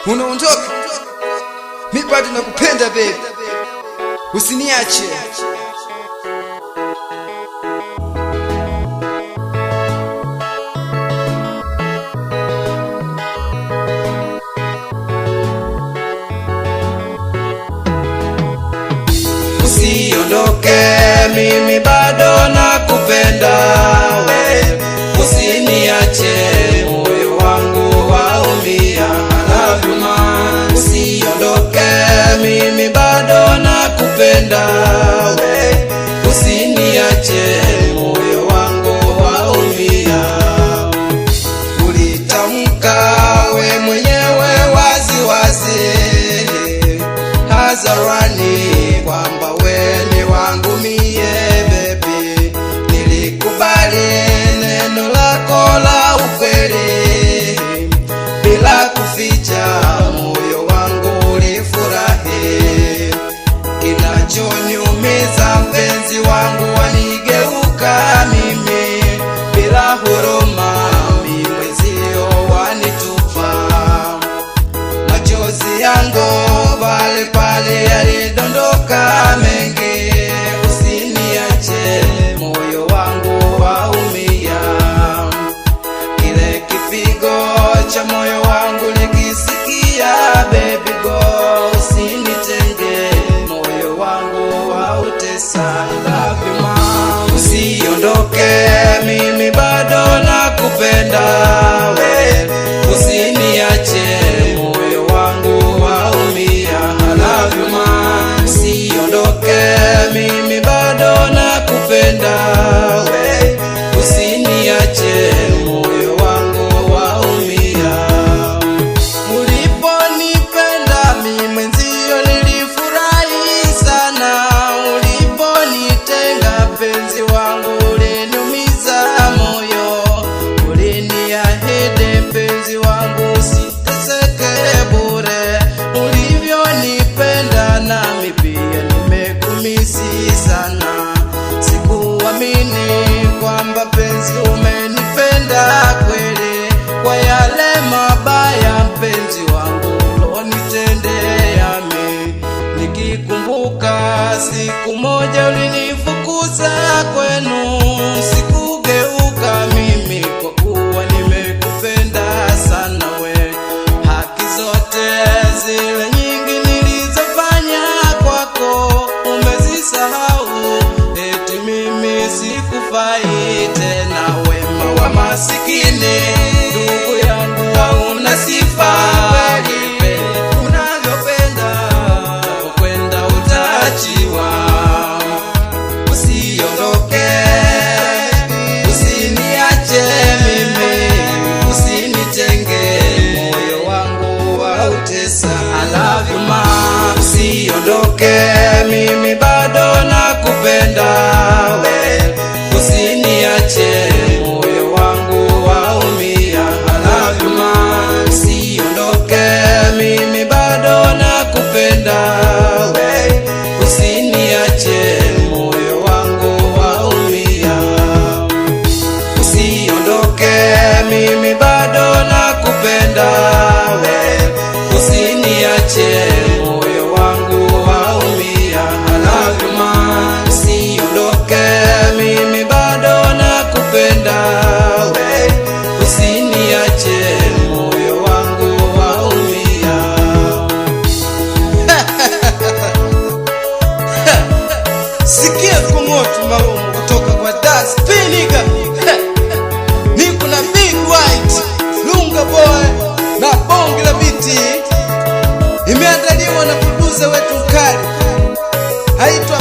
Unaondoka, mimi bado nakupenda baby, usiniache. Usiondoke, mimi bado nakupenda we, usiniache, moyo wangu waumia. I love you man. Usiondoke, mimi bado nakupenda we, usiniache, moyo wangu waumia. Ulitamka we mwenyewe wazi wazi hadharani kwamba we ni wangu mie baby, nilikubali neno lako la ukweli bila kuficha, moyo wangu ulifurahi. Kinachoniumiza mpenzi wangu wanigeuka mimi bila huruma, mimi mwenzio wanitupa. Machozi yangu pale pale yalidondoka mengi, usiniache, moyo wangu waumia. Kile kipigo cha moyo wangu nikisikia baby go, usinitenge, moyo wangu wautesa. I love you mom. Usiondoke, mimi bado nakupenda we, usiniache, moyo wangu waumia. I love you man. Usiondoke, mimi bado nakupenda we, usiniache, moyo wangu waumia. Uliponipenda mimi mwenzio nilifurahi sana, uliponitenga penzi wangu uliniumiza moyo, uliniahidi penzi wangu siteseke bure. Ulivyonipenda nami pia nimekumisi sana, sikuamini kwamba penzi umenipenda kweli. Kwa yale mabaya mpenzi wangu ulonitendea mimi, nikikumbuka siku moja ulinifukuza kwenu, sikugeuka mimi kwa kuwa nimekupenda sana we. Haki zote zile nyingi nilizofanya kwako umezisahau, eti mimi sikufai tena. Wema wa masikini ndugu yangu hauna sifa, unavyopenda kwenda utaachiwa. Usiondoke, usiniache mimi, usinitenge, moyo wangu wautesa. I love you ma. Usiondoke, mimi bado nakupenda we, usiniache, moyo wangu waumia. I love you ma. Usiondoke, mimi bado nakupenda we, usiniache, moyo wangu waumia. Usiondoke, mimi bado nakupenda we, usiniache, moyo wangu waumia. I love you man. Usiondoke, mimi bado nakupenda we, usiniache, moyo wangu waumia. Sikia kumoto malumu kutoka kwa Das Piniga. Niko na Big White Lunga Boy na bonge la biti, imeandaliwa na producer wetu mkali, haitwa